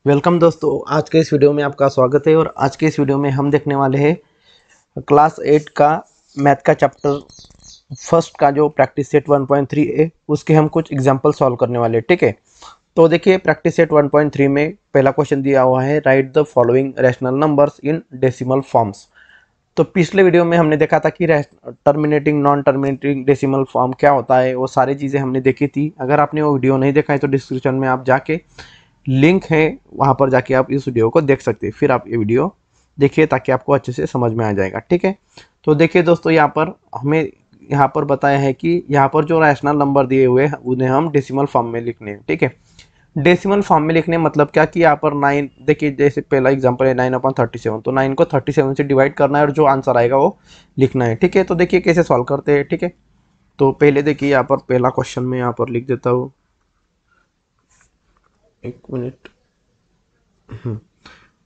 Welcome दोस्तों, आज के इस वीडियो में आपका स्वागत है। और आज के इस वीडियो में हम देखने वाले हैं क्लास 8 का मैथ का चैप्टर फर्स्ट का जो प्रैक्टिस सेट 1.3 है उसके हम कुछ एग्जांपल सॉल्व करने वाले हैं। ठीक है, तो देखिए प्रैक्टिस सेट 1.3 में पहला क्वेश्चन दिया हुआ है, right the following rational numbers in decimal forms. तो पिछले वीडियो में हमने देखा था कि terminating non terminating decimal form क्या होता है, वो सारी चीज़ें हमने देखी थी। अगर आपने वो वीडियो नहीं देखा है तो डिस्क्रिप्शन में आप जाके लिंक है, वहाँ पर जाके आप इस वीडियो को देख सकते हैं। फिर आप ये वीडियो देखिए ताकि आपको अच्छे से समझ में आ जाएगा। ठीक है, तो देखिए दोस्तों, यहाँ पर हमें यहाँ पर बताया है कि यहाँ पर जो रैशनल नंबर दिए हुए हैं उन्हें हम डेसिमल फॉर्म में लिखने हैं। ठीक है, डेसिमल फॉर्म में लिखने मतलब क्या कि यहाँ पर 9, देखिए जैसे पहला एग्जांपल है 9/37, तो 9 को 37 से डिवाइड करना है और जो आंसर आएगा वो लिखना है। ठीक है, तो देखिए कैसे सॉल्व करते हैं। ठीक है, तो पहले देखिए यहाँ पर पहला क्वेश्चन में यहाँ पर लिख देता हूँ, एक मिनट।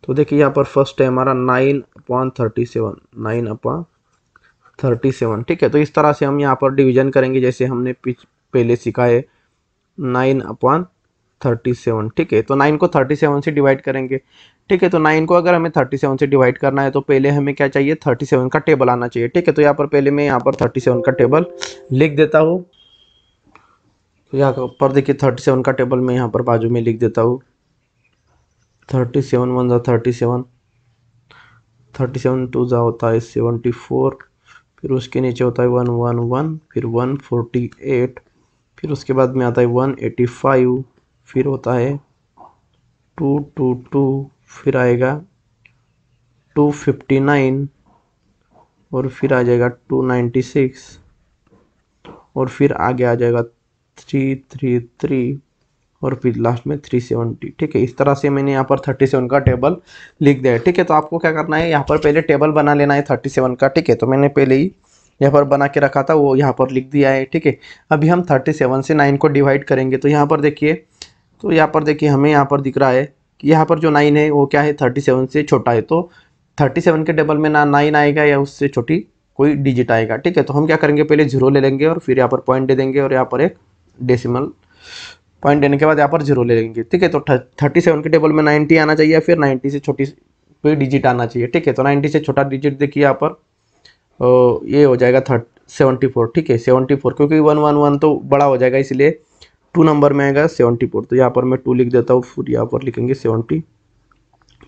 तो देखिए यहाँ पर फर्स्ट है हमारा 9/37, 9/37। ठीक है, तो इस तरह से हम यहाँ पर डिवीजन करेंगे जैसे हमने पहले सीखा है 9/37। ठीक है, तो 9 को 37 से डिवाइड करेंगे। ठीक है, तो 9 को अगर हमें 37 से डिवाइड करना है तो पहले हमें क्या चाहिए, 37 का टेबल आना चाहिए। ठीक है, तो यहाँ पर पहले मैं यहाँ पर 37 का टेबल लिख देता हूँ। तो यहाँ पर देखिए 37 का टेबल मैं यहाँ पर बाजू में लिख देता हूँ। 37 1 जा 37, 37 2 जा होता है 74, फिर उसके नीचे होता है 111, फिर 148, फिर उसके बाद में आता है 185, फिर होता है 222, फिर आएगा 259, और फिर आ जाएगा 296, और फिर आगे आ जाएगा 333, और फिर लास्ट में 370। ठीक है, इस तरह से मैंने यहाँ पर 37 का टेबल लिख दिया है। ठीक है, तो आपको क्या करना है, यहाँ पर पहले टेबल बना लेना है 37 का। ठीक है, तो मैंने पहले ही यहाँ पर बना के रखा था, वो यहाँ पर लिख दिया है। ठीक है, अभी हम 37 से 9 को डिवाइड करेंगे। तो यहाँ पर देखिए, हमें यहाँ पर दिख रहा है कि यहाँ पर जो 9 है वो क्या है, 37 से छोटा है। तो 37 के टेबल में ना 9 आएगा या उससे छोटी कोई डिजिट आएगा। ठीक है, तो हम क्या करेंगे, पहले जीरो ले लेंगे और फिर यहाँ पर पॉइंट दे देंगे और यहाँ पर एक डेसिमल पॉइंट देने के बाद यहाँ पर जीरो ले लेंगे। ठीक है, तो 37 के टेबल में 90 आना चाहिए, फिर 90 से छोटी कोई डिजिट आना चाहिए। ठीक है, तो 90 से छोटा डिजिट देखिए यहाँ पर ये हो जाएगा 74। ठीक है, 74, क्योंकि 111 तो बड़ा हो जाएगा इसलिए 2 नंबर में आएगा 74। तो यहाँ पर मैं 2 लिख देता हूँ, फिर यहाँ पर लिखेंगे 74।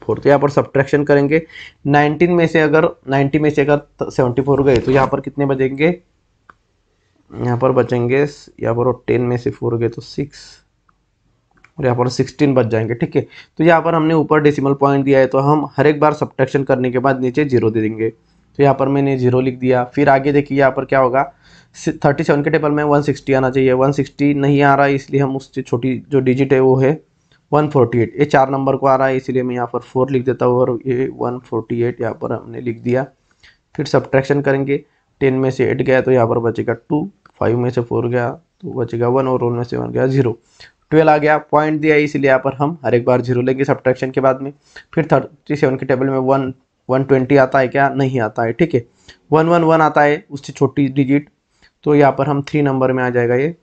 तो यहाँ पर सब्ट्रैक्शन करेंगे, 19 में से अगर 90 में से अगर 74 गए तो यहाँ पर कितने बचेंगे, यहाँ पर बचेंगे, यहाँ पर 10 में से 4 गए तो 6, और यहाँ पर 16 बच जाएंगे। ठीक है, तो यहाँ पर हमने ऊपर डेसिमल पॉइंट दिया है तो हम हर एक बार सब्ट्रैक्शन करने के बाद नीचे जीरो दे देंगे। तो यहाँ पर मैंने जीरो लिख दिया। फिर आगे देखिए यहाँ पर क्या होगा, 37 के टेबल में 160 आना चाहिए, 160 नहीं आ रहा है इसलिए हम उससे छोटी जो डिजिट है वो है 148। ये 4 नंबर को आ रहा है इसलिए मैं यहाँ पर 4 लिख देता हूँ, और ये 148 यहाँ पर हमने लिख दिया। फिर सब्ट्रैक्शन करेंगे, 10 में से 8 गया तो यहाँ पर बचेगा 2, 5 में से 4 गया तो बचेगा 1, और 1 में से 1 गया 0, 12 आ गया। पॉइंट दिया है इसलिए यहाँ पर हम हर एक बार जीरो लेंगे सब्ट्रैक्शन के बाद में। फिर 37 के टेबल में 120 आता है क्या, नहीं आता है। ठीक है, 111 आता है उससे छोटी डिजिट, तो यहाँ पर हम 3 नंबर में आ जाएगा। ये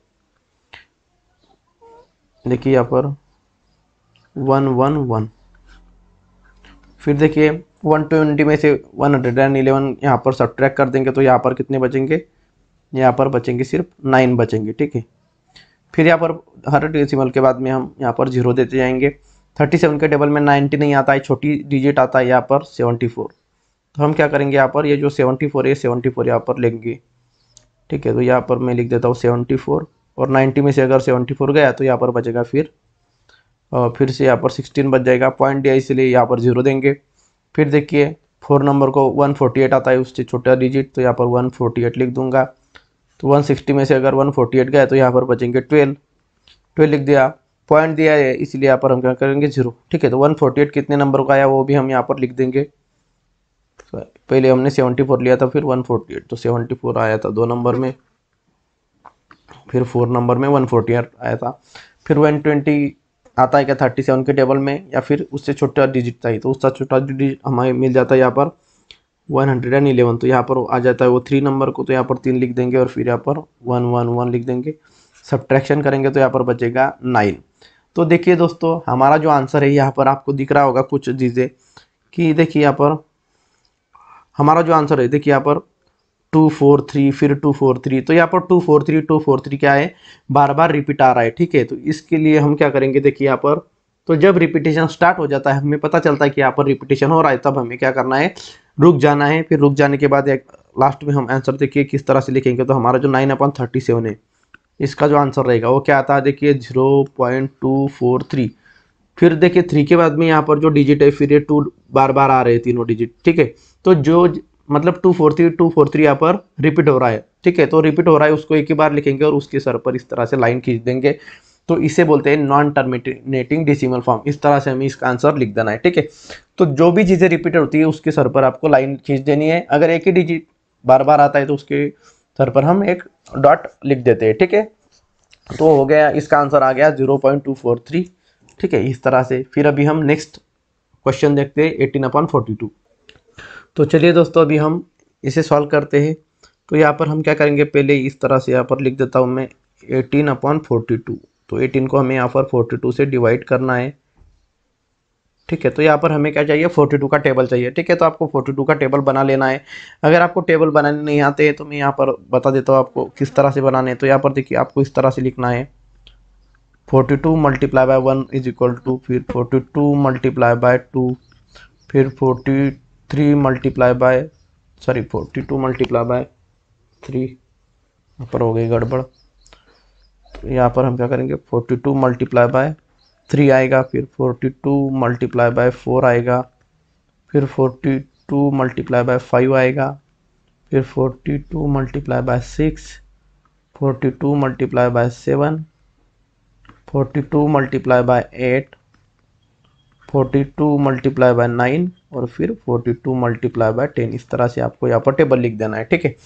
देखिए यहाँ पर 111। फिर देखिए 120 में से 111 यहाँ पर सब्ट्रैक्ट कर देंगे तो यहाँ पर कितने बचेंगे, यहाँ पर बचेंगे सिर्फ 9 बचेंगे। ठीक है, फिर यहाँ पर हर डेसिमल के बाद में हम यहाँ पर जीरो देते जाएंगे। 37 के टेबल में 90 नहीं आता है, छोटी डिजिट आता है यहाँ पर 74। तो हम क्या करेंगे, यहाँ पर ये जो 74 है 74 यहाँ पर लेंगे। ठीक है, तो यहाँ पर मैं लिख देता हूँ 74, और 90 में से अगर 74 गया तो यहाँ पर बचेगा फिर से यहाँ पर 16 बच जाएगा। पॉइंट दिया इसलिए यहाँ पर जीरो देंगे। फिर देखिए 4 नंबर को 148 आता है उससे छोटा डिजिट, तो यहाँ पर 148 लिख दूंगा। तो 160 में से अगर 148 गया तो यहाँ पर बचेंगे 12 लिख दिया। पॉइंट दिया है इसलिए यहाँ पर हम क्या करेंगे, जीरो। ठीक है, तो 148 कितने नंबर का आया वो भी हम यहाँ पर लिख देंगे। पहले हमने 74 लिया था, फिर 148, तो 74 आया था 2 नंबर में, फिर 4 नंबर में 148 आया था। फिर 120 आता है क्या 37 के टेबल में, या फिर उससे छोटा डिजिट था, तो उसका छोटा डिजिट हमें मिल जाता है यहाँ पर 111। तो यहाँ पर आ जाता है वो 3 नंबर को, तो यहाँ पर 3 लिख देंगे और फिर यहाँ पर 111 लिख देंगे। सब्ट्रैक्शन करेंगे तो यहाँ पर बचेगा 9। तो देखिए दोस्तों, हमारा जो आंसर है यहाँ पर आपको दिख रहा होगा कुछ चीज़ें कि देखिए यहाँ पर हमारा जो आंसर है, देखिए यहाँ पर 243 फिर 243, तो यहाँ पर 243 क्या है, बार बार रिपीट आ रहा है। ठीक है, तो इसके लिए हम क्या करेंगे, देखिए यहाँ पर तो जब रिपीटेशन स्टार्ट हो जाता है, हमें पता चलता है कि यहाँ पर रिपीटेशन हो रहा है, तब हमें क्या करना है, रुक जाना है। फिर रुक जाने के बाद एक लास्ट में हम आंसर देखिए किस तरह से लिखेंगे। तो हमारा जो 9/37 है, इसका जो आंसर रहेगा वो क्या आता है, देखिए 0.243। फिर देखिए 3 के बाद में यहाँ पर जो डिजिट है, फिर ये 2 बार बार आ रहे हैं तीनों डिजिट। ठीक है, तो जो मतलब 243 यहाँ पर रिपीट हो रहा है। ठीक है, तो रिपीट हो रहा है उसको एक ही बार लिखेंगे और उसके सर पर इस तरह से लाइन खींच देंगे। तो इसे बोलते हैं नॉन टर्मिनेटिंग डेसिमल फॉर्म। इस तरह से हमें इसका आंसर लिख देना है। ठीक है, तो जो भी चीज़ें रिपीट होती है उसके सर पर आपको लाइन खींच देनी है। अगर एक ही डिजिट बार बार आता है तो उसके सर पर हम एक डॉट लिख देते हैं। ठीक है, तो हो गया, इसका आंसर आ गया 0.243। ठीक है, इस तरह से। फिर अभी हम नेक्स्ट क्वेश्चन देखते हैं 18/42। तो चलिए दोस्तों, अभी हम इसे सॉल्व करते हैं। तो यहाँ पर हम क्या करेंगे, पहले इस तरह से यहाँ पर लिख देता हूँ मैं 18/42। तो 18 को हमें यहाँ पर 42 से डिवाइड करना है। ठीक है, तो यहाँ पर हमें क्या चाहिए, 42 का टेबल चाहिए। ठीक है, तो आपको 42 का टेबल बना लेना है। अगर आपको टेबल बनाने नहीं आते हैं तो मैं यहाँ पर बता देता हूँ आपको किस तरह से बनाने हैं। तो यहाँ पर देखिए आपको इस तरह से लिखना है, 42 multiply by 1 is equal to, फिर 42 मल्टीप्लाई बाय 2, फिर 43 मल्टीप्लाई बाय 42 मल्टीप्लाई बाय 3। यहाँ पर हो गई गड़बड़। तो यहाँ पर हम क्या करेंगे, 42 मल्टीप्लाई बाय 3 आएगा, फिर 42 मल्टीप्लाई बाय 4 आएगा, फिर 42 मल्टीप्लाई बाय 5 आएगा, फिर 42 multiply bye 6, 42 multiply bye 7, 42 multiply bye 8, 42 multiply bye 9 और फिर 42 मल्टीप्लाई बाय 10। इस तरह से आपको यहाँ पर टेबल लिख देना है। ठीक है,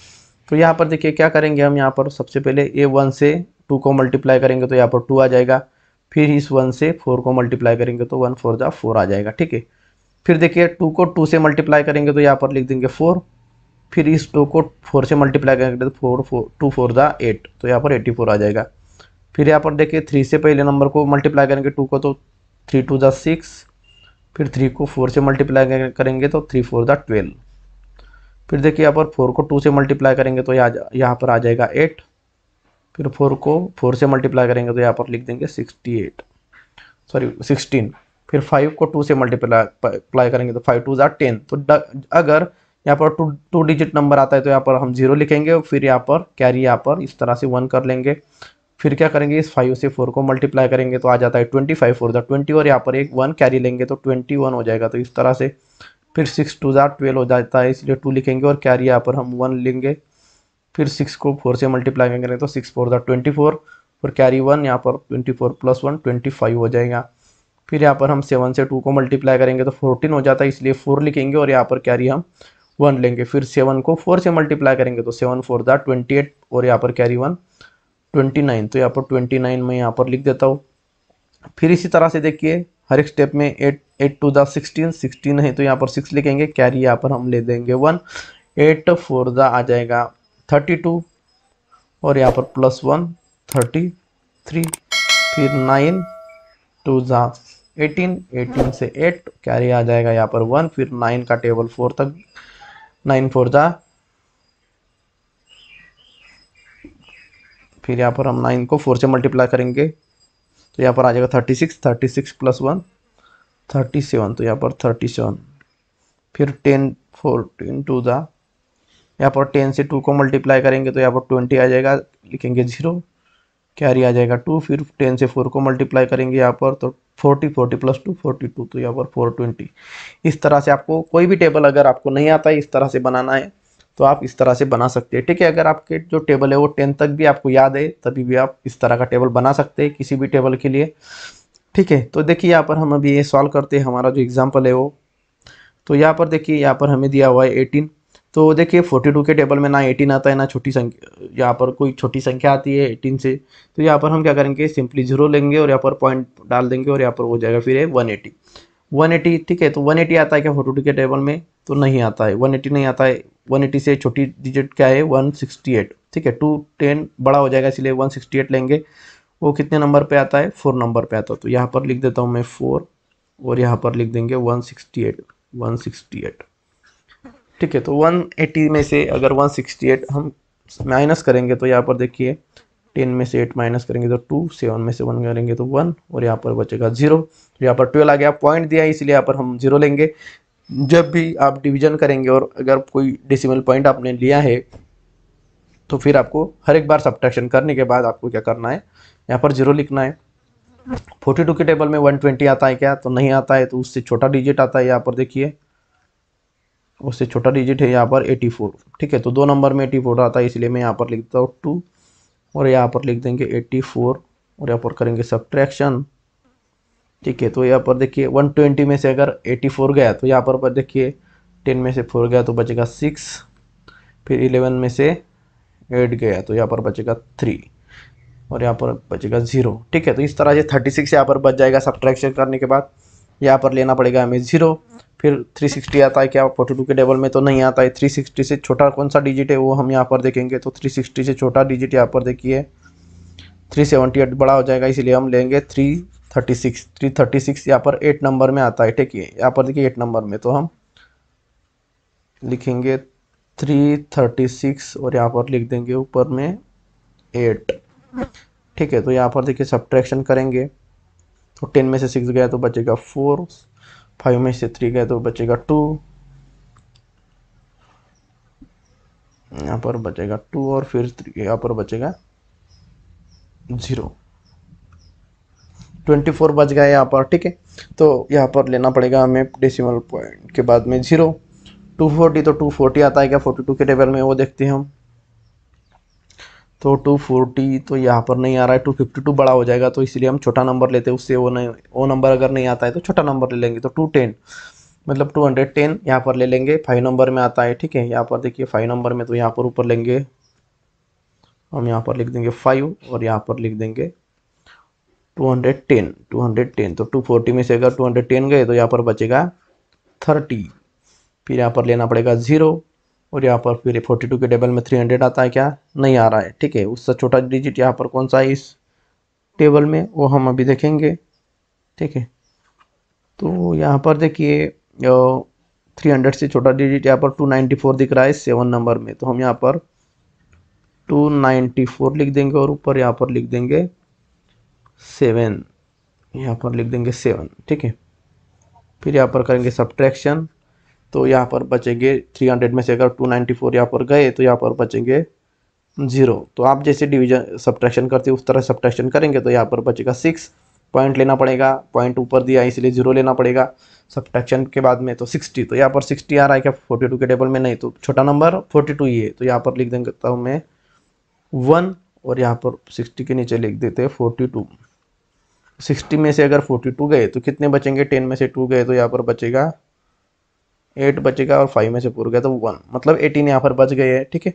तो यहाँ पर देखिए क्या करेंगे हम, यहाँ पर सबसे पहले ये 1 से 2 को मल्टीप्लाई करेंगे तो यहाँ पर 2 आ जाएगा। फिर इस 1 से 4 को मल्टीप्लाई करेंगे तो 1 4 जा 4 आ जाएगा। ठीक है, फिर देखिए 2 को 2 से मल्टीप्लाई करेंगे तो यहाँ पर लिख देंगे 4। फिर इस 2 को 4 से मल्टीप्लाई करेंगे तो 2 4 जा 8, तो यहाँ पर 84 आ जाएगा। फिर यहाँ पर देखिए 3 से पहले नंबर को मल्टीप्लाई करेंगे 2 को, तो 3 2 जा 6। फिर 3 को 4 से मल्टीप्लाई करेंगे तो 3 4 जा 12। फिर देखिए यहाँ पर 4 को 2 से मल्टीप्लाई करेंगे तो यहाँ पर आ जाएगा 8। फिर 4 को 4 से मल्टीप्लाई करेंगे तो यहाँ पर लिख देंगे 16। फिर 5 को 2 से मल्टीप्लाई करेंगे तो 5 2 जा 10। तो अगर यहाँ पर टू डिजिट नंबर आता है तो यहाँ पर हम 0 लिखेंगे, फिर यहाँ पर कैरी यहाँ पर इस तरह से 1 कर लेंगे। फिर क्या करेंगे, इस 5 से 4 को मल्टीप्लाई करेंगे तो आ जाता है 25 4 जा 20 और यहाँ पर एक 1 कैरी लेंगे तो 21 हो जाएगा। तो इस तरह से फिर 6 2 जा 12 हो जाता है, इसलिए 2 लिखेंगे और कैरी यहाँ पर हम 1 लेंगे। फिर 6 को 4 से मल्टीप्लाई करेंगे तो 6 4 जा 24, फिर कैरी 1, यहाँ पर 24 + 1 25 हो जाएगा। फिर यहाँ पर हम 7 से 2 को मल्टीप्लाई करेंगे तो 14 हो जाता है, इसलिए 4 लिखेंगे और यहाँ पर कैरी हम 1 लेंगे। फिर 7 को 4 से मल्टीप्लाई करेंगे तो 7 4 जा 28 और यहाँ पर कैरी 1 29, तो यहाँ पर 29 में यहाँ पर लिख देता हूँ। फिर इसी तरह से देखिए हर एक स्टेप में 8 2 जा 16 है तो यहाँ पर 6 लिखेंगे, कैरी यहाँ पर हम ले देंगे 1, 8 4 जा आ जाएगा 32 और यहाँ पर +1 33। फिर 9 2 जा 18 से 8 कैरी आ जाएगा यहाँ पर 1। फिर 9 का टेबल 4 तक, 9 4 जा, फिर यहाँ पर हम 9 को 4 से मल्टीप्लाई करेंगे तो यहाँ पर आ जाएगा 36 + 1 37, तो यहाँ पर 37। फिर 10 14 2 जा, यहाँ पर 10 से 2 को मल्टीप्लाई करेंगे तो यहाँ पर 20 आ जाएगा, लिखेंगे 0, कैरी आ जाएगा 2। फिर 10 से 4 को मल्टीप्लाई करेंगे यहाँ पर तो 40 40 + 2 42, तो यहाँ पर 420। इस तरह से आपको कोई भी टेबल अगर आपको नहीं आता है इस तरह से बनाना है तो आप इस तरह से बना सकते हैं। ठीक है, अगर आपके जो टेबल है वो 10 तक भी आपको याद है तभी भी आप इस तरह का टेबल बना सकते हैं किसी भी टेबल के लिए। ठीक है, तो देखिए यहाँ पर हम अभी ये सॉल्व करते हैं हमारा जो एग्जाम्पल है वो। तो यहाँ पर देखिए यहाँ पर हमें दिया हुआ है 18। तो देखिए 42 के टेबल में ना 18 आता है ना छोटी संख्या, यहाँ पर कोई छोटी संख्या आती है 18 से। तो यहाँ पर हम क्या करेंगे, सिंपली 0 लेंगे और यहाँ पर पॉइंट डाल देंगे और यहाँ पर हो जाएगा फिर 180। ठीक है, तो 180 आता है क्या 42 के टेबल में, तो नहीं आता है, 180 नहीं आता है। 180 से छोटी डिजिट क्या है 168। ठीक है, 2 10 बड़ा हो जाएगा इसलिए 168 लेंगे वो कितने नंबर पे आता है, 4 नंबर पे आता है। तो यहाँ पर लिख देता हूँ मैं 4 और यहाँ पर लिख देंगे 168, 168। ठीक है, तो 180 में से अगर 168 हम माइनस करेंगे तो यहाँ पर देखिए 10 में से 8 माइनस करेंगे तो 2, 7 में से 1 करेंगे तो 1 और यहाँ पर बचेगा 0। तो यहाँ पर 12 आ गया, पॉइंट दिया इसलिए यहाँ पर हम 0 लेंगे। जब भी आप डिवीजन करेंगे और अगर कोई डेसिमल पॉइंट आपने लिया है तो फिर आपको हर एक बार सब्ट्रैक्शन करने के बाद आपको क्या करना है, यहाँ पर 0 लिखना है। 42 के टेबल में 120 आता है क्या, तो नहीं आता है, तो उससे छोटा डिजिट आता है। यहाँ पर देखिए उससे छोटा डिजिट है यहाँ पर 84। ठीक है, तो 2 नंबर में 84 आता है, इसलिए मैं यहाँ पर लिखता हूँ 2 और यहाँ पर लिख देंगे 84 और यहाँ पर करेंगे सब्ट्रैक्शन। ठीक है, तो यहाँ पर देखिए 120 में से अगर 84 गया तो यहाँ पर देखिए 10 में से 4 गया तो बचेगा 6, फिर 11 में से 8 गया तो यहाँ पर बचेगा 3 और यहाँ पर बचेगा 0। ठीक है, तो इस तरह से 36 यहाँ पर बच जाएगा सब्ट्रैक्शन करने के बाद। यहाँ पर लेना पड़ेगा हमें 0। फिर 360 आता है क्या, 42 के टेबल में तो नहीं आता है। 360 से छोटा कौन सा डिजिट है वो हम यहाँ पर देखेंगे। तो 360 से छोटा डिजिट यहाँ पर देखिए 378 बड़ा हो जाएगा, इसलिए हम लेंगे 336। 336 यहाँ पर 8 नंबर में आता है। ठीक है, यहाँ पर देखिए 8 नंबर में, तो हम लिखेंगे 336 और यहाँ पर लिख देंगे ऊपर में 8। ठीक है, तो यहाँ पर देखिए सब्ट्रैक्शन करेंगे तो 10 में से 6 गया तो बचेगा 4, 5 में से 3 गया तो बचेगा 2, यहाँ पर बचेगा 2 और फिर यहाँ पर बचेगा 0। 24 बच गया यहाँ पर। ठीक है, तो यहाँ पर लेना पड़ेगा हमें डेसिमल पॉइंट के बाद में 0। 240 तो 240 आता है क्या 42 के टेबल में, वो देखते हैं हम। तो 240 तो यहाँ पर नहीं आ रहा है, 252 बड़ा हो जाएगा, तो इसलिए हम छोटा नंबर लेते हैं उससे। वो नहीं, वो नंबर अगर नहीं आता है तो छोटा नंबर ले लेंगे। तो 210 मतलब 210 यहाँ पर ले लेंगे, 5 नंबर में आता है। ठीक है, यहाँ पर देखिए 5 नंबर में, तो यहाँ पर ऊपर लेंगे हम, यहाँ पर लिख देंगे 5 और यहाँ पर लिख देंगे 210। 210 तो 240 में से अगर 210 गए तो यहाँ पर बचेगा 30। फिर यहाँ पर लेना पड़ेगा 0 और यहाँ पर फिर 42 के टेबल में 300 आता है क्या, नहीं आ रहा है। ठीक है, उससे छोटा डिजिट यहाँ पर कौन सा है इस टेबल में, वो हम अभी देखेंगे। ठीक है, तो यहाँ पर देखिए 300 से छोटा डिजिट यहाँ पर 294 दिख रहा है 7 नंबर में, तो हम यहाँ पर 294 लिख देंगे और ऊपर यहाँ पर लिख देंगे 7, यहाँ पर लिख देंगे 7। ठीक है, फिर यहाँ पर करेंगे सब्ट्रैक्शन, तो यहाँ पर बचेंगे 300 में से अगर 294 यहाँ पर गए तो यहाँ पर बचेंगे 0। तो आप जैसे डिवीजन सब्ट्रैक्शन करते उस तरह सब्ट्रैक्शन करेंगे तो यहाँ पर बचेगा 6। पॉइंट लेना पड़ेगा, पॉइंट ऊपर दिया इसलिए 0 लेना पड़ेगा सब्ट्रैक्शन के बाद में। तो 60, तो यहाँ पर 60 आ रहा है क्या 42 के टेबल में, नहीं, तो छोटा नंबर 42 ही है। तो यहाँ पर लिख देता हूँ मैं 1 और यहाँ पर 60 के नीचे लिख देते हैं 42। 60 में से अगर 42 गए तो कितने बचेंगे, 10 में से 2 गए तो यहाँ पर बचेगा 8 बचेगा और 5 में से 4 गया तो 1, मतलब 18 यहाँ पर बच गए हैं। ठीक है,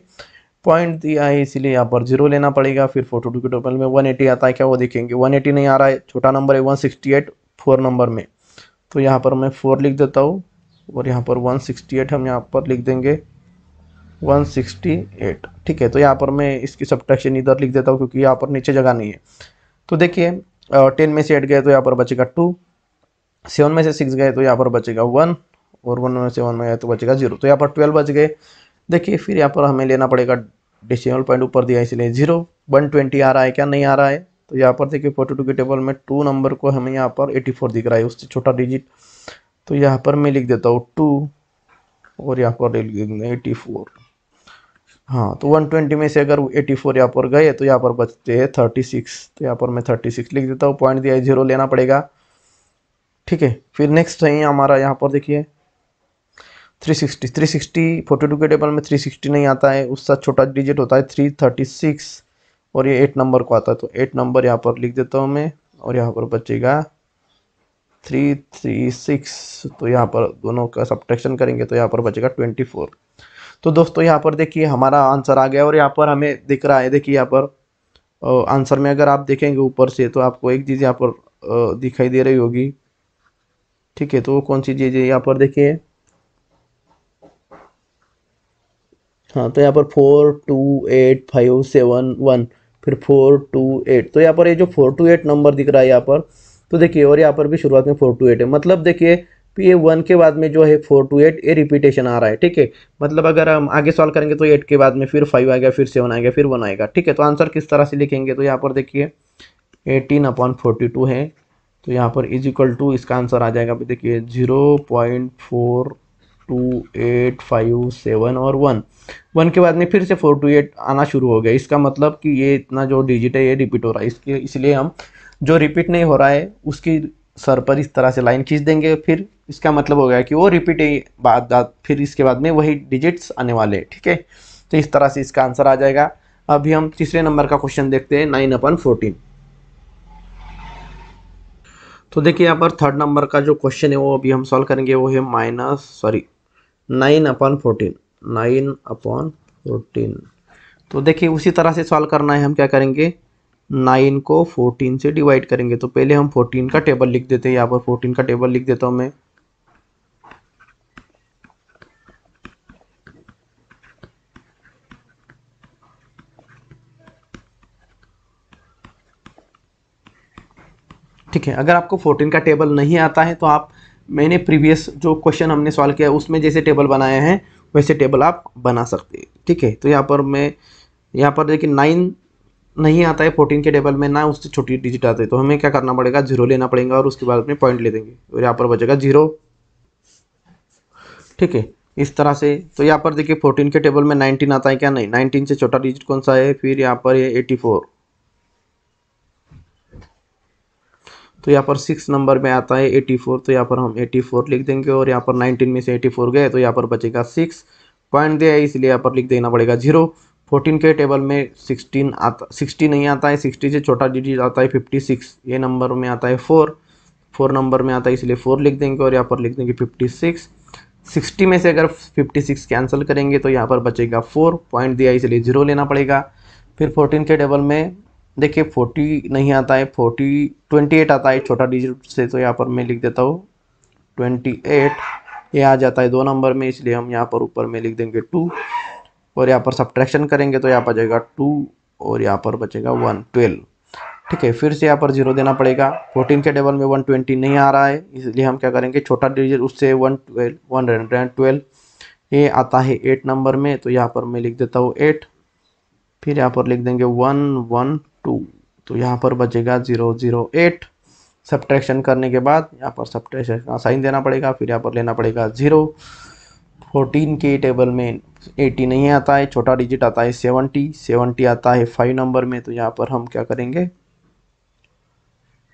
पॉइंट दिया है इसीलिए यहाँ पर 0 लेना पड़ेगा। फिर 42 के टेबल में 180 आता है क्या, वो देखेंगे। 180 नहीं आ रहा है, छोटा नंबर है 168 4 नंबर में, तो यहाँ पर मैं 4 लिख देता हूँ और यहाँ पर 168 हम यहाँ पर लिख देंगे 168। ठीक है, तो यहाँ पर मैं इसकी सब्ट्रैक्शन इधर लिख देता हूँ क्योंकि यहाँ पर नीचे जगह नहीं है। तो देखिए 10 में से 8 गए तो यहाँ पर बचेगा 2, 7 में से 6 गए तो यहाँ पर बचेगा 1 और 1 में से 1 में गए तो बचेगा 0। तो यहाँ पर 12 बच गए। देखिए फिर यहाँ पर हमें लेना पड़ेगा डेसिमल पॉइंट ऊपर दिया इसलिए 0। 120 आ रहा है क्या, नहीं आ रहा है। तो यहाँ पर देखिए 42 के टेबल में 2 नंबर को हमें यहाँ पर 84 दिख रहा है, उससे छोटा डिजिट। तो यहाँ पर मैं लिख देता हूँ 2 और यहाँ पर लिख देंगे 84। हाँ, तो 120 में से अगर 84 यहाँ पर गए तो यहाँ पर बचते हैं 36। तो यहाँ पर मैं 36 लिख देता हूँ, पॉइंट दिया है 0 लेना पड़ेगा। ठीक है, फिर नेक्स्ट है हमारा यहाँ पर देखिए 360। 42 के टेबल में 360 नहीं आता है, उससे छोटा डिजिट होता है 336 और ये 8 नंबर को आता है। तो 8 नंबर यहाँ पर लिख देता हूँ मैं और यहाँ पर बचेगा 336। तो यहाँ पर दोनों का सब्ट्रैक्शन करेंगे तो यहाँ पर बचेगा 24। तो दोस्तों यहाँ पर देखिए हमारा आंसर आ गया और यहाँ पर हमें दिख रहा है, देखिए यहाँ पर आंसर में अगर आप देखेंगे ऊपर से तो आपको एक चीज़ यहाँ पर दिखाई दे रही होगी। ठीक है, तो वो कौन सी चीज़ है यहाँ पर देखिए। हाँ, तो यहाँ पर 4 2 8 5 7 1 फिर 428। तो यहाँ पर ये जो 428 नंबर दिख रहा है यहाँ पर, तो देखिए, और यहाँ पर भी शुरुआत में 428 है, मतलब देखिए ये 1 के बाद में जो है 428 ये रिपीटेशन आ रहा है, ठीक है। मतलब अगर हम आगे सॉल्व करेंगे तो 8 के बाद में फिर 5 आएगा, फिर 7 आएगा, फिर 1 आएगा, ठीक है। तो आंसर किस तरह से लिखेंगे, तो यहाँ पर देखिए 18/42 है, तो यहाँ पर इज इक्वल टू इसका आंसर आ जाएगा, देखिए 0.4285 और 1 के बाद में फिर से 428 आना शुरू हो गया। इसका मतलब कि ये इतना जो डिजिट है ये रिपीट हो रहा है, इसके इसलिए हम जो रिपीट नहीं हो रहा है उसकी सर पर इस तरह से लाइन खींच देंगे, फिर इसका मतलब हो गया कि वो रिपीट है, फिर इसके बाद में वही डिजिट्स आने वाले हैं, ठीक है। तो इस तरह से इसका आंसर आ जाएगा। अभी हम तीसरे नंबर का क्वेश्चन देखते हैं, 9/14। तो देखिए यहाँ पर थर्ड नंबर का जो क्वेश्चन है वो अभी हम सॉल्व करेंगे, वो है 9/14, 9/14। तो देखिए उसी तरह से सॉल्व करना है, हम क्या करेंगे, 9 को 14 से डिवाइड करेंगे। तो पहले हम 14 का टेबल लिख देते हैं, यहाँ पर 14 का टेबल लिख देता हूँ मैं। ठीक है, अगर आपको 14 का टेबल नहीं आता है तो आप, मैंने प्रीवियस जो क्वेश्चन हमने सॉल्व किया उसमें जैसे टेबल बनाए हैं वैसे टेबल आप बना सकते हैं, ठीक है। तो यहाँ पर मैं, यहाँ पर देखिए 9 नहीं आता है 14 के टेबल में, ना उससे छोटी डिजिट आते है, तो हमें क्या करना पड़ेगा, 0 लेना पड़ेगा और उसके बाद में पॉइंट ले देंगे और यहाँ पर बचेगा 0, ठीक है। इस तरह से, तो यहाँ पर देखिए 14 के टेबल में 19 आता है क्या, नहीं, 19 से छोटा डिजिट कौन सा है, फिर यहाँ पर ये 84। तो यहाँ पर 6 नंबर में आता है 84, तो यहाँ पर हम 84 लिख देंगे और यहाँ पर 19 में से 84 गए तो यहाँ पर बचेगा 6, पॉइंट दिया है इसलिए यहाँ पर लिख देना पड़ेगा 0। 14 के टेबल में 60 नहीं आता है, 60 से छोटा डिजिट आता है 56, ये नंबर में आता है 4 नंबर में आता है इसलिए 4 लिख देंगे और यहाँ पर लिख देंगे 56। 60 में से अगर 56 कैंसिल करेंगे तो यहाँ पर बचेगा 4, पॉइंट दिया इसलिए 0 लेना पड़ेगा। फिर 14 के टेबल में देखिए 40 नहीं आता है, 28 आता है छोटा डिजिट से, तो यहाँ पर मैं लिख देता हूँ 28, ये आ जाता है 2 नंबर में इसलिए हम यहाँ पर ऊपर में लिख देंगे 2 और यहाँ पर सब्ट्रैक्शन करेंगे तो यहाँ पर बचेगा 2 और यहाँ पर बचेगा 1, 12, ठीक है। फिर से यहाँ पर 0 देना पड़ेगा। 14 के टेबल में 120 नहीं आ रहा है इसलिए हम क्या करेंगे, छोटा डिजिट उससे 112 ये आता है 8 नंबर में, तो यहाँ पर मैं लिख देता हूँ 8, फिर यहाँ पर लिख देंगे 112, तो यहाँ पर बचेगा 008। सब्ट्रैक्शन करने के बाद यहाँ पर सब्ट्रैक्शन का साइन देना पड़ेगा, फिर यहाँ पर लेना पड़ेगा 0। 14 के टेबल में 80 नहीं आता है, छोटा डिजिट आता है 70 आता है 5 नंबर में, तो यहाँ पर हम क्या करेंगे,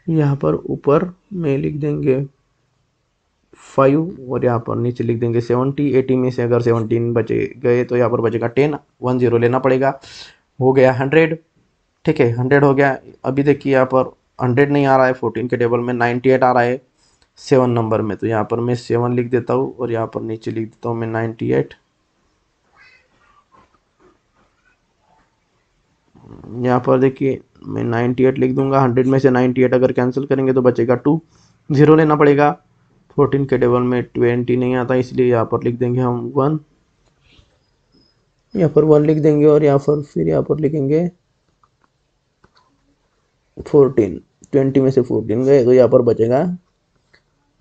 यहाँ पर ऊपर में लिख देंगे 5 और यहाँ पर नीचे लिख देंगे 70। 80 में से अगर 17 बचे गए तो यहाँ पर बचेगा 10, 10 लेना पड़ेगा, हो गया 100, ठीक है, 100 हो गया। अभी देखिए यहाँ पर 100 नहीं आ रहा है, 14 के टेबल में 98 आ रहा है 7 नंबर में, तो यहाँ पर मैं 7 लिख देता हूँ और यहाँ पर नीचे लिख देता हूँ मैं 98। यहाँ पर देखिए मैं 98 लिख दूंगा, 100 में से 98 अगर कैंसिल करेंगे तो बचेगा 2, 0 लेना पड़ेगा। 14 के टेबल में 20 नहीं आता इसलिए यहाँ पर लिख देंगे हम 1, यहाँ पर 1 लिख देंगे और यहाँ पर फिर यहाँ पर लिखेंगे 14, 20 में से 14 गए तो यहाँ पर बचेगा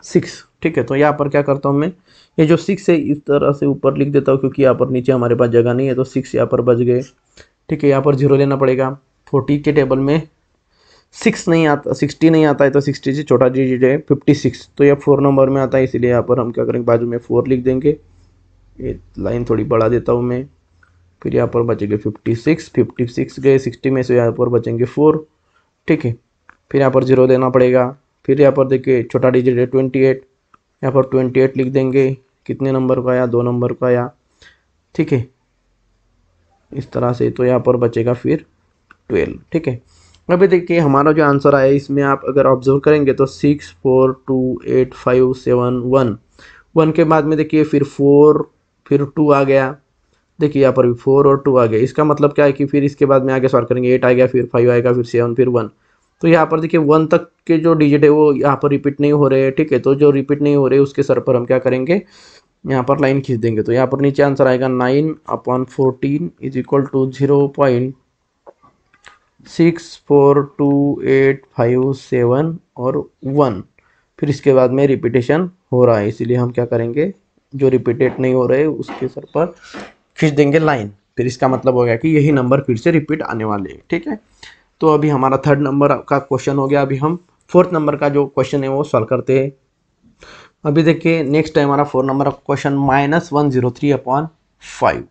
6, ठीक है। तो यहाँ पर क्या करता हूँ मैं, ये जो 6 है इस तरह से ऊपर लिख देता हूँ क्योंकि यहाँ पर नीचे हमारे पास जगह नहीं है, तो 6 यहाँ पर बच गए, ठीक है। यहाँ पर 0 लेना पड़ेगा। 40 के टेबल में 6 नहीं आता, 60 नहीं आता है, तो 60 से छोटा डिजिट है 56, तो यह 4 नंबर में आता है इसलिए यहाँ पर हम क्या करेंगे, बाजू में 4 लिख देंगे, ये लाइन थोड़ी बढ़ा देता हूँ मैं। फिर यहाँ पर बचेंगे 56 गए, 60 में से यहाँ पर बचेंगे 4, ठीक है। फिर यहाँ पर 0 देना पड़ेगा। फिर यहाँ पर देखिए छोटा डिजिट है 28, यहाँ पर 28 लिख देंगे, कितने नंबर का आया, 2 नंबर का आया, ठीक है, इस तरह से। तो यहाँ पर बचेगा फिर 12, ठीक है। अभी देखिए हमारा जो आंसर आया इसमें आप अगर ऑब्जर्व करेंगे तो 6 4 2 8 5 7 1 के बाद में देखिए फिर 4 फिर 2 आ गया, देखिए यहाँ पर भी 4 और 2 आ गया। इसका मतलब क्या है कि फिर इसके बाद में आगे सॉल्व करेंगे 8 आ गया, फिर 5 आएगा, फिर 7, फिर 1। तो यहाँ पर देखिए 1 तक के जो डिजिट है वो यहाँ पर रिपीट नहीं हो रहे हैं, ठीक है। तो जो रिपीट नहीं हो रहे उसके सर पर हम क्या करेंगे, यहाँ पर लाइन खींच देंगे। तो यहाँ पर नीचे आंसर आएगा 9/14 इज इक्वल टू 0.4285 6 4 2 8 5 7 और 1। फिर इसके बाद में रिपीटेशन हो रहा है, इसीलिए हम क्या करेंगे, जो रिपीटेड नहीं हो रहे उसके सर पर खींच देंगे लाइन। फिर इसका मतलब हो गया कि यही नंबर फिर से रिपीट आने वाले हैं। ठीक है, तो अभी हमारा थर्ड नंबर का क्वेश्चन हो गया। अभी हम फोर्थ नंबर का जो क्वेश्चन है वो सॉल्व करते हैं। अभी देखिए नेक्स्ट है हमारा 4 नंबर का क्वेश्चन, -103/5।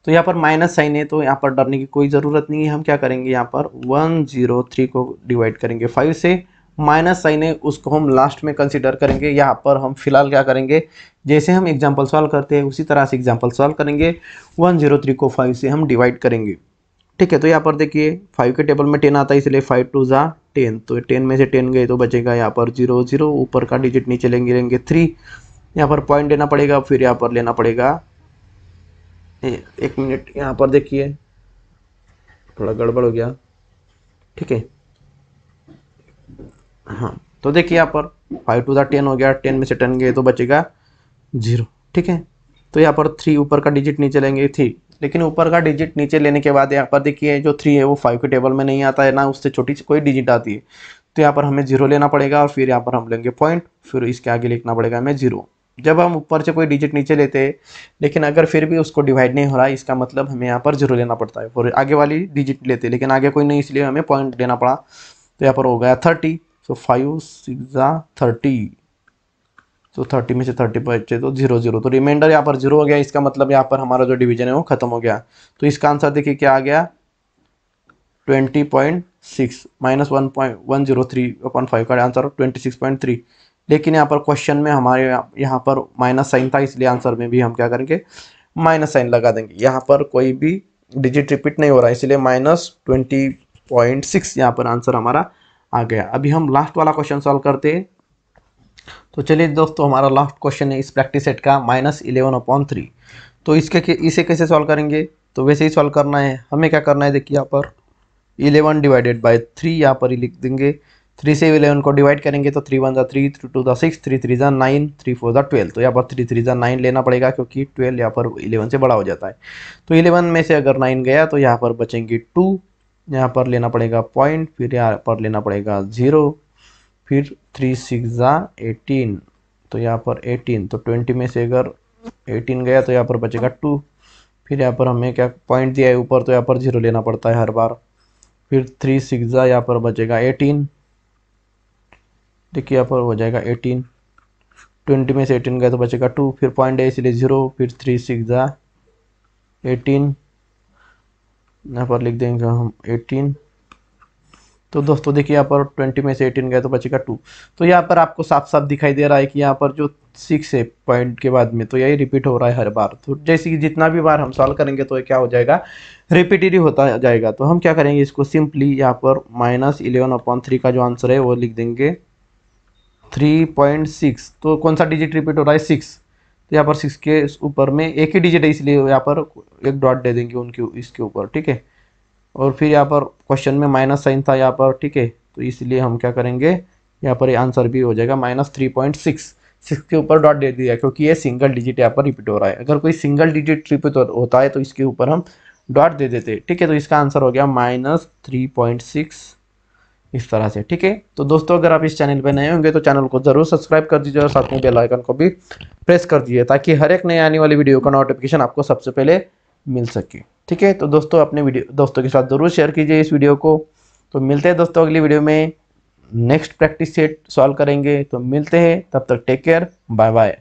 तो यहाँ पर माइनस साइन है, तो यहाँ पर डरने की कोई ज़रूरत नहीं है। हम क्या करेंगे, यहाँ पर 103 को डिवाइड करेंगे 5 से। माइनस साइन है उसको हम लास्ट में कंसीडर करेंगे। यहाँ पर हम फिलहाल क्या करेंगे, जैसे हम एग्जाम्पल सॉल्व करते हैं उसी तरह से एग्जाम्पल सॉल्व करेंगे। 103 को 5 से हम डिवाइड करेंगे। ठीक है, तो यहाँ पर देखिए 5 के टेबल में 10 आता है, इसलिए 5 2 ज़ा 10। तो 10 में से 10 गए तो बचेगा यहाँ पर 0 0, ऊपर का डिजिट नीचे लेंगे 3। यहाँ पर पॉइंट लेना पड़ेगा, फिर यहाँ पर लेना पड़ेगा, एक मिनट, यहाँ पर देखिए थोड़ा गड़बड़ हो गया। ठीक है, हाँ, तो देखिए यहाँ पर 5 2 ज़ा 10 हो गया, 10 में से 10 गए तो बचेगा 0। ठीक है, तो यहाँ पर 3, ऊपर का डिजिट नीचे लेंगे 3। लेकिन ऊपर का डिजिट नीचे लेने के बाद यहाँ पर देखिए जो 3 है वो 5 के टेबल में नहीं आता है, ना उससे छोटी कोई डिजिट आती है। तो यहाँ पर हमें 0 लेना पड़ेगा और फिर यहाँ पर हम लेंगे पॉइंट, फिर इसके आगे लिखना पड़ेगा हमें 0। जब हम ऊपर से कोई डिजिट नीचे लेते हैं लेकिन अगर फिर भी उसको डिवाइड नहीं हो रहा है, इसका मतलब हमें यहाँ पर 0 लेना पड़ता है। और आगे वाली डिजिट लेते लेकिन आगे कोई नहीं, इसलिए हमें पॉइंट लेना पड़ा। तो यहाँ पर हो गया 30। तो 5 6 ज़ा 30। तो 30 में से 30 बचे तो 0 0, तो रिमाइंडर यहाँ पर 0 हो गया। इसका मतलब यहाँ पर हमारा जो डिवीजन है वो खत्म हो गया। तो इसका आंसर देखिए क्या आ गया, 20.6 -1.103/5 का आंसर 26.3। लेकिन यहाँ पर क्वेश्चन में हमारे यहाँ पर माइनस साइन था, इसलिए आंसर में भी हम क्या करेंगे, माइनस साइन लगा देंगे। यहाँ पर कोई भी डिजिट रिपीट नहीं हो रहा है, इसलिए -20.6 यहाँ पर आंसर हमारा आ गया। अभी हम लास्ट वाला क्वेश्चन सॉल्व करते हैं। तो चलिए दोस्तों, हमारा लास्ट क्वेश्चन है इस प्रैक्टिस सेट का, -11/3। तो इसे कैसे सॉल्व करेंगे, तो वैसे ही सॉल्व करना है। हमें क्या करना है, देखिए यहाँ पर 11 डिवाइडेड बाय 3 यहाँ पर ही लिख देंगे। 3 से 11 को डिवाइड करेंगे तो 3 1 ज़ा 3, 3 2 ज़ा 6, 3 3 ज़ा 9, 3 4 ज़ा 12। तो यहाँ पर 3 3 ज़ा 9 लेना पड़ेगा, क्योंकि 12 यहाँ पर 11 से बड़ा हो जाता है। तो 11 में से अगर 9 गया तो यहाँ पर बचेंगे 2। यहाँ पर लेना पड़ेगा पॉइंट, फिर यहाँ पर लेना पड़ेगा 0, फिर 3 6 ज़ा 18। तो यहाँ पर 18, तो 20 में से अगर 18 गया तो यहाँ पर बचेगा 2। फिर यहाँ पर हमें क्या पॉइंट दिया है ऊपर, तो यहाँ पर 0 लेना पड़ता है हर बार। फिर 3 6 ज़ा यहाँ पर बचेगा 18। देखिए यहाँ पर हो जाएगा 18। 20 में से 18 गया तो बचेगा 2, फिर पॉइंट है इसलिए 0, फिर 3 6 ज़ा 18, यहाँ पर लिख देंगे हम 18। तो दोस्तों देखिए यहाँ पर 20 में से 18 गया तो बचेगा 2। तो यहाँ पर आपको साफ साफ दिखाई दे रहा है कि यहाँ पर जो 6 है पॉइंट के बाद में, तो यही रिपीट हो रहा है हर बार। तो जैसे कि जितना भी बार हम सॉल्व करेंगे तो ये क्या हो जाएगा, रिपीटेटिव होता जाएगा। तो हम क्या करेंगे, इसको सिंपली यहाँ पर -11/3 का जो आंसर है वो लिख देंगे 3.6। तो कौन सा डिजिट रिपीट हो रहा है, 6। तो यहाँ पर 6 के यहाँ में एक ही डिजिट है, इसलिए यहाँ पर एक डॉट दे देंगे उनके इसके ऊपर। ठीक है, और फिर यहाँ पर क्वेश्चन में माइनस साइन था यहाँ पर। ठीक है, तो इसलिए हम क्या करेंगे, यहाँ पर आंसर भी हो जाएगा -3.6। 6 के ऊपर डॉट दे दिया, क्योंकि ये सिंगल डिजिट यहाँ पर रिपीट हो रहा है। अगर कोई सिंगल डिजिट रिपीट होता है तो इसके ऊपर हम डॉट दे देते। ठीक है, तो इसका आंसर हो गया -3.6 इस तरह से। ठीक है, तो दोस्तों अगर आप इस चैनल पर नए होंगे तो चैनल को जरूर सब्सक्राइब कर दीजिए और साथ में बेल आइकन को भी प्रेस कर दीजिए, ताकि हर एक नई आने वाली वीडियो का नोटिफिकेशन आपको सबसे पहले मिल सके। ठीक है, तो दोस्तों अपने दोस्तों के साथ जरूर शेयर कीजिए इस वीडियो को। तो मिलते हैं दोस्तों अगली वीडियो में, नेक्स्ट प्रैक्टिस सेट सॉल्व करेंगे। तो मिलते हैं, तब तक टेक केयर, बाय बाय।